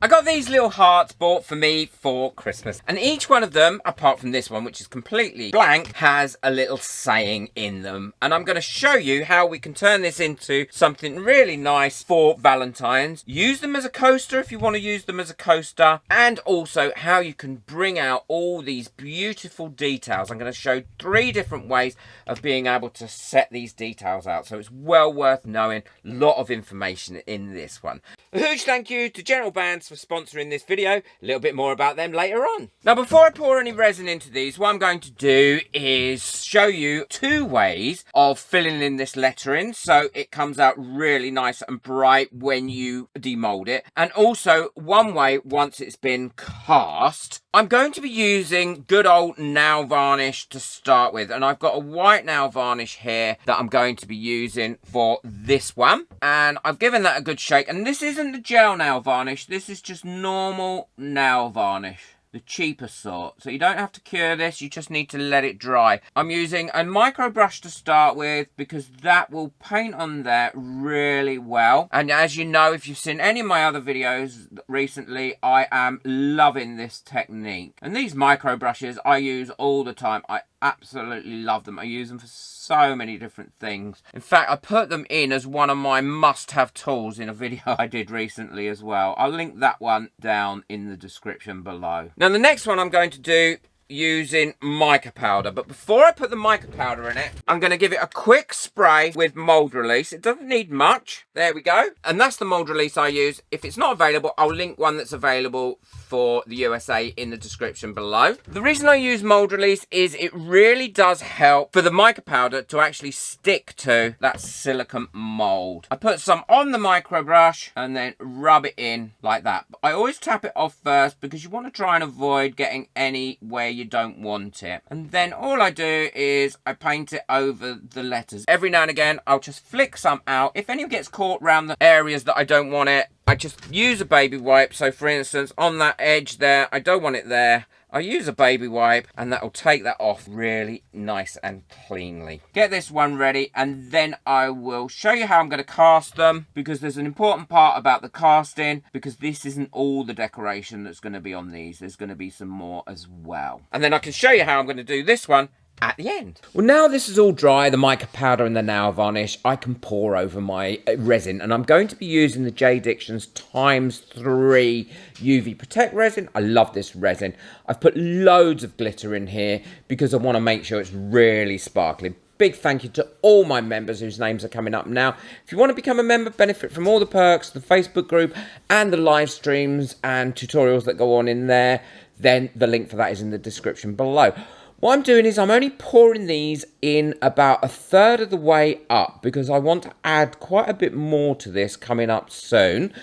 I got these little hearts bought for me for Christmas, and each one of them, apart from this one which is completely blank, has a little saying in them, and I'm going to show you how we can turn this into something really nice for Valentine's. Use them as a coaster if you want to use them as a coaster, and also how you can bring out all these beautiful details. I'm going to show 3 different ways of being able to set these details out, so it's well worth knowing. A lot of information in this one. A huge thank you to General Bands for sponsoring this video. A little bit more about them later on. Now, before I pour any resin into these, what I'm going to do is show you 2 ways of filling in this lettering so it comes out really nice and bright when you demold it, and also 1 way once it's been cast. I'm going to be using good old nail varnish to start with, and I've got a white nail varnish here that I'm going to be using for this one, and I've given that a good shake. And this isn't the gel nail varnish, this is just normal nail varnish, the cheaper sort, so you don't have to cure this, you just need to let it dry. I'm using a micro brush to start with because that will paint on there really well, and as you know, if you've seen any of my other videos recently, I am loving this technique. And these micro brushes I use all the time. I absolutely love them. I use them for so many different things. In fact, I put them in as one of my must-have tools in a video I did recently as well. I'll link that one down in the description below. Now, the next one I'm going to do using mica powder, but before I put the mica powder in it, I'm going to give it a quick spray with mold release. It doesn't need much. There we go. And that's the mold release I use. If it's not available, I'll link one that's available for the USA in the description below. The reason I use mold release is it really does help for the mica powder to actually stick to that silicone mold. I put some on the micro brush and then rub it in like that. But I always tap it off first because you want to try and avoid getting any where you don't want it. And then all I do is I paint it over the letters. Every now and again, I'll just flick some out. If any gets caught around the areas that I don't want it, I just use a baby wipe. So for instance, on that edge there, I don't want it there. I use a baby wipe and that will take that off really nice and cleanly. Get this one ready, and then I will show you how I'm going to cast them, because there's an important part about the casting, because this isn't all the decoration that's going to be on these. There's going to be some more as well. And then I can show you how I'm going to do this one at the end. Well, now this is all dry, the mica powder and the nail varnish, I can pour over my resin, and I'm going to be using the J Dictions ×3 UV Protect resin. I love this resin. I've put loads of glitter in here because I want to make sure it's really sparkly. Big thank you to all my members whose names are coming up now. If you want to become a member, benefit from all the perks, the Facebook group and the live streams and tutorials that go on in there, then the link for that is in the description below. What I'm doing is I'm only pouring these in about 1/3 of the way up because I want to add quite a bit more to this coming up soon.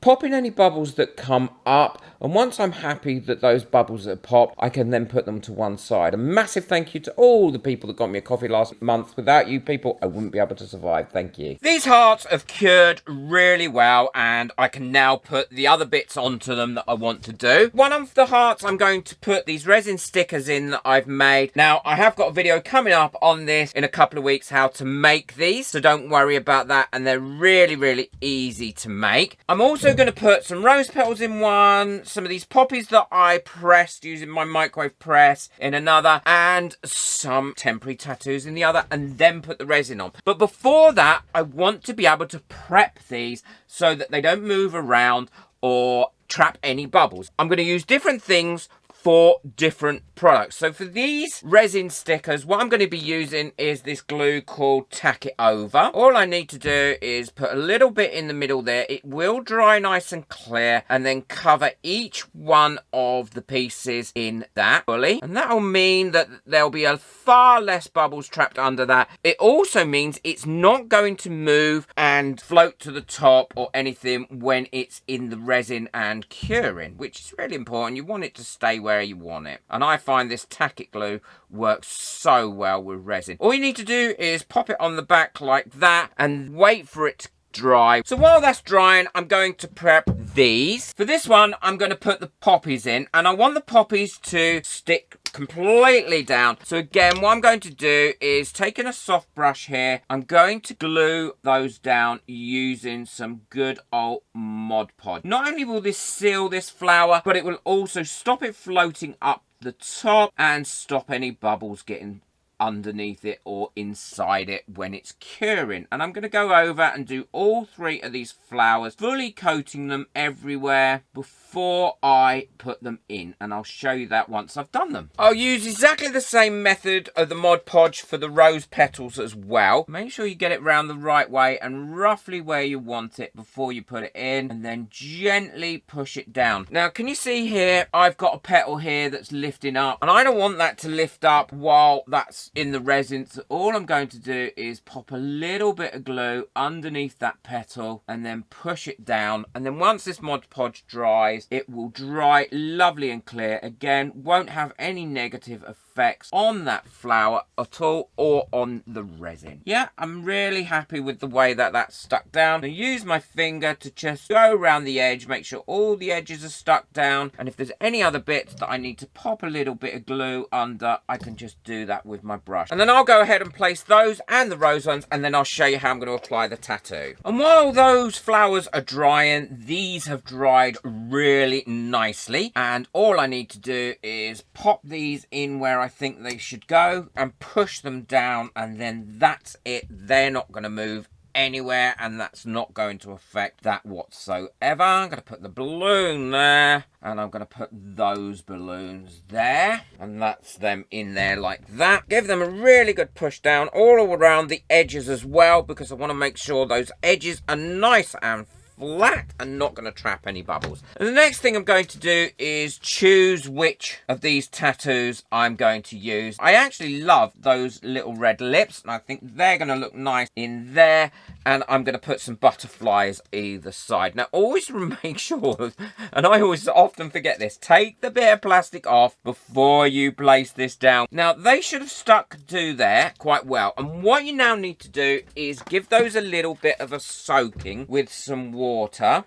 Popping any bubbles that come up, and once I'm happy that those bubbles have popped, I can then put them to one side. A massive thank you to all the people that got me a coffee last month. Without you people, I wouldn't be able to survive. Thank you. These hearts have cured really well, and I can now put the other bits onto them that I want to do. One of the hearts, I'm going to put these resin stickers in that I've made. Now, I have got a video coming up on this in a couple of weeks, how to make these, so don't worry about that, and they're really, really easy to make. I'm also going to put some rose petals in one, some of these poppies that I pressed using my microwave press in another, and some temporary tattoos in the other, and then put the resin on. But before that, I want to be able to prep these so that they don't move around or trap any bubbles. I'm going to use different things for different products. So for these resin stickers, what I'm going to be using is this glue called Tack It Over. All I need to do is put a little bit in the middle there. It will dry nice and clear, and then cover each one of the pieces in that fully. And that'll mean that there'll be a far less bubbles trapped under that. It also means it's not going to move and float to the top or anything when it's in the resin and curing, which is really important. You want it to stay where you want it, and I find this Tack It glue works so well with resin. All you need to do is pop it on the back like that and wait for it to dry. So while that's drying, I'm going to prep these. For this one, I'm going to put the poppies in, and I want the poppies to stick completely down. So again, what I'm going to do is taking a soft brush here, I'm going to glue those down using some good old Mod Podge. Not only will this seal this flower, but it will also stop it floating up the top and stop any bubbles getting underneath it or inside it when it's curing. And I'm going to go over and do all 3 of these flowers, fully coating them everywhere before I put them in, and I'll show you that once I've done them. I'll use exactly the same method of the Mod Podge for the rose petals as well. Make sure you get it round the right way and roughly where you want it before you put it in, and then gently push it down. Now, can you see here, I've got a petal here that's lifting up, and I don't want that to lift up while that's in the resin. So all I'm going to do is pop a little bit of glue underneath that petal and then push it down, and then once this Mod Podge dries, it will dry lovely and clear. Again, won't have any negative effects on that flower at all or on the resin. Yeah, I'm really happy with the way that that's stuck down. I use my finger to just go around the edge, make sure all the edges are stuck down, and if there's any other bits that I need to pop a little bit of glue under, I can just do that with my brush. And then I'll go ahead and place those and the rose ones, and then I'll show you how I'm going to apply the tattoo. And while those flowers are drying, these have dried really nicely, and all I need to do is pop these in where I think they should go and push them down, and then that's it. They're not going to move anywhere, and that's not going to affect that whatsoever. I'm going to put the balloon there, and I'm going to put those balloons there, and that's them in there like that. Give them a really good push down all around the edges as well, because I want to make sure those edges are nice and flat and not going to trap any bubbles. And the next thing I'm going to do is choose which of these tattoos I'm going to use. I actually love those little red lips, and I think they're going to look nice in there, and I'm going to put some butterflies either side. Now always make sure, and I always often forget this, take the bit of plastic off before you place this down. Now they should have stuck to there quite well, and what you now need to do is give those a little bit of a soaking with some water,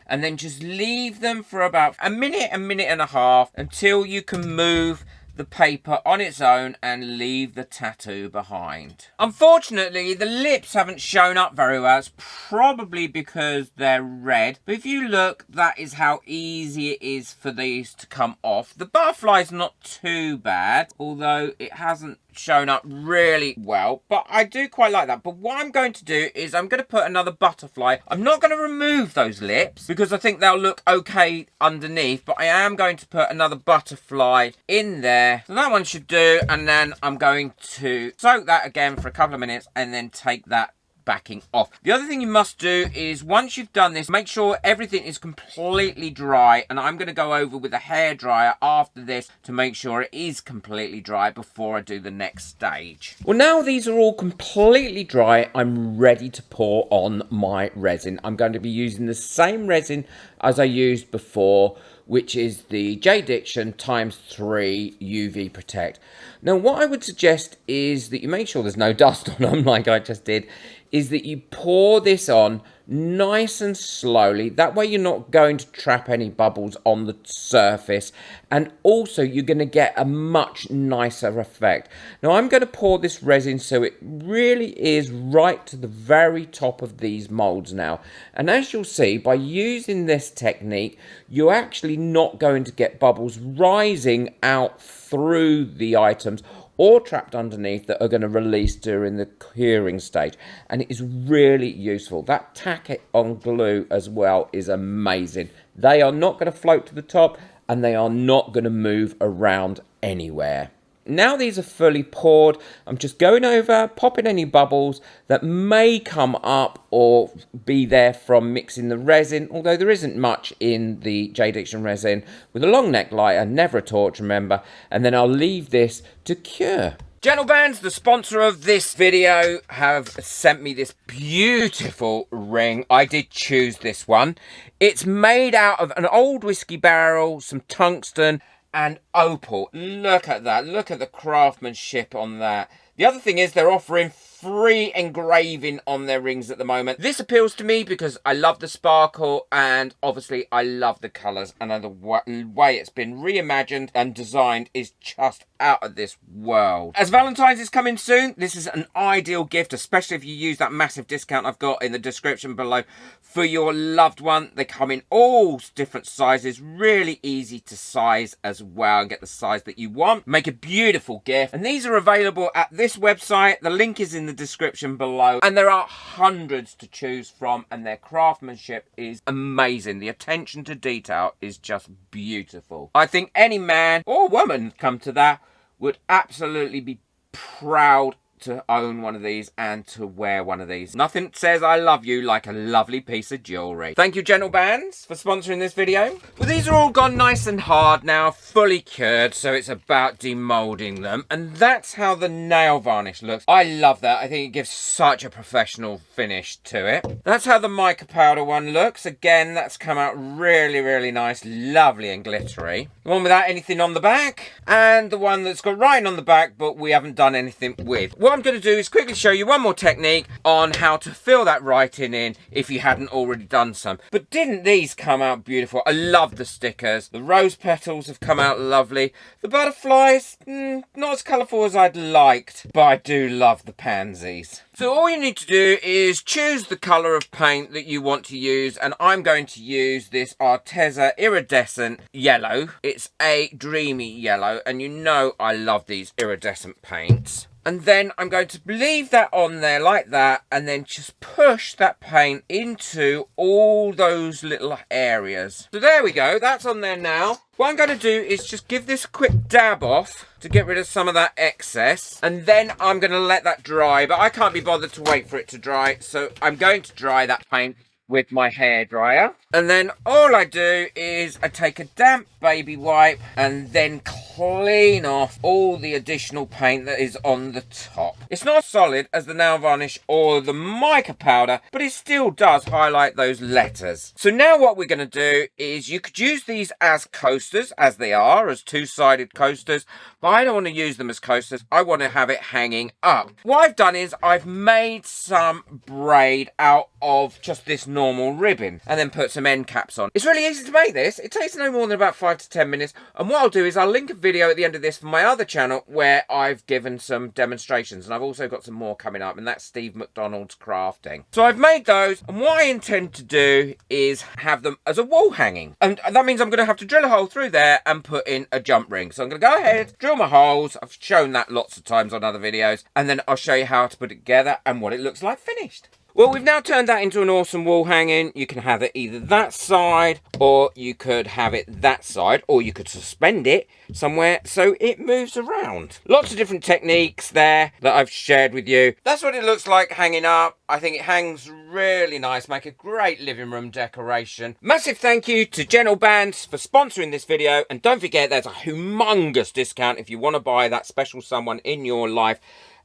and then just leave them for about a minute and a half until you can move the paper on its own and leave the tattoo behind. Unfortunately, the lips haven't shown up very well. It's probably because they're red, but if you look, that is how easy it is for these to come off. The butterfly's not too bad, although it hasn't shown up really well, but I do quite like that. But what I'm going to do is I'm going to put another butterfly. I'm not going to remove those lips because I think they'll look okay underneath, but I am going to put another butterfly in there. So that one should do, and then I'm going to soak that again for a couple of minutes and then take that backing off. The other thing you must do is once you've done this, make sure everything is completely dry, and I'm going to go over with a hairdryer after this to make sure it is completely dry before I do the next stage. Well, now these are all completely dry, I'm ready to pour on my resin. I'm going to be using the same resin as I used before, which is the J-Diction ×3 UV Protect. Now what I would suggest is that you make sure there's no dust on them like I just did, is that you pour this on nice and slowly. That way you're not going to trap any bubbles on the surface, and also you're going to get a much nicer effect. Now I'm going to pour this resin so it really is right to the very top of these molds now, and as you'll see, by using this technique you're actually not going to get bubbles rising out through the items or trapped underneath that are going to release during the curing stage, and it is really useful. That tack it on glue as well is amazing. They are not going to float to the top, and they are not going to move around anywhere. Now these are fully poured, I'm just going over, popping any bubbles that may come up or be there from mixing the resin, although there isn't much in the J-Diction resin, with a long neck lighter, never a torch, remember, and then I'll leave this to cure. Gentlebands, the sponsor of this video, have sent me this beautiful ring. I did choose this one. It's made out of an old whiskey barrel, some tungsten, and opal. Look at that. Look at the craftsmanship on that. The other thing is they're offering free engraving on their rings at the moment. This appeals to me because I love the sparkle, and obviously I love the colours, and the way it's been reimagined and designed is just out of this world. As Valentine's is coming soon, this is an ideal gift, especially if you use that massive discount I've got in the description below for your loved one. They come in all different sizes, really easy to size as well, and get the size that you want. Make a beautiful gift, and these are available at this website. The link is in the description below, and there are hundreds to choose from, and their craftsmanship is amazing. The attention to detail is just beautiful. I think any man or woman, come to that, would absolutely be proud to own one of these and to wear one of these. Nothing says I love you like a lovely piece of jewellery. Thank you, Gentle Bands, for sponsoring this video. Well, these are all gone nice and hard now, fully cured, so it's about demolding them. And that's how the nail varnish looks. I love that. I think it gives such a professional finish to it. That's how the mica powder one looks. Again, that's come out really, really nice, lovely and glittery. The one without anything on the back, and the one that's got writing on the back, but we haven't done anything with. What I'm going to do is quickly show you one more technique on how to fill that writing in if you hadn't already done some. But didn't these come out beautiful? I love the stickers. The rose petals have come out lovely. The butterflies, not as colourful as I'd liked, but I do love the pansies. So all you need to do is choose the colour of paint that you want to use, and I'm going to use this Arteza Iridescent Yellow. It's a dreamy yellow, and you know I love these iridescent paints. And then I'm going to leave that on there like that, and then just push that paint into all those little areas. So there we go, that's on there now. What I'm going to do is just give this a quick dab off to get rid of some of that excess, and then I'm going to let that dry, but I can't be bothered to wait for it to dry, so I'm going to dry that paint with my hairdryer. And then all I do is I take a damp baby wipe and then clean off all the additional paint that is on the top. It's not as solid as the nail varnish or the mica powder, but it still does highlight those letters. So now what we're going to do is, you could use these as coasters, as they are, as two-sided coasters, but I don't want to use them as coasters. I want to have it hanging up. What I've done is I've made some braid out of just this normal ribbon and then put some end caps on. It's really easy to make this. It takes no more than about 5 to 10 minutes, and what I'll do is I'll link a video at the end of this from my other channel where I've given some demonstrations, and I've also got some more coming up, and that's Steve McDonald's crafting. So I've made those, and what I intend to do is have them as a wall hanging, and that means I'm going to have to drill a hole through there and put in a jump ring. So I'm going to go ahead, drill my holes. I've shown that lots of times on other videos, and then I'll show you how to put it together and what it looks like finished. Well, we've now turned that into an awesome wall hanging. You can have it either that side, or you could have it that side, or you could suspend it somewhere so it moves around. Lots of different techniques there that I've shared with you. That's what it looks like hanging up. I think it hangs really nice, make a great living room decoration. Massive thank you to Gentle Bands for sponsoring this video, and don't forget there's a humongous discount if you want to buy that special someone in your life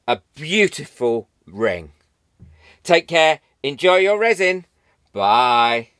a beautiful ring. Take care, enjoy your resin, bye.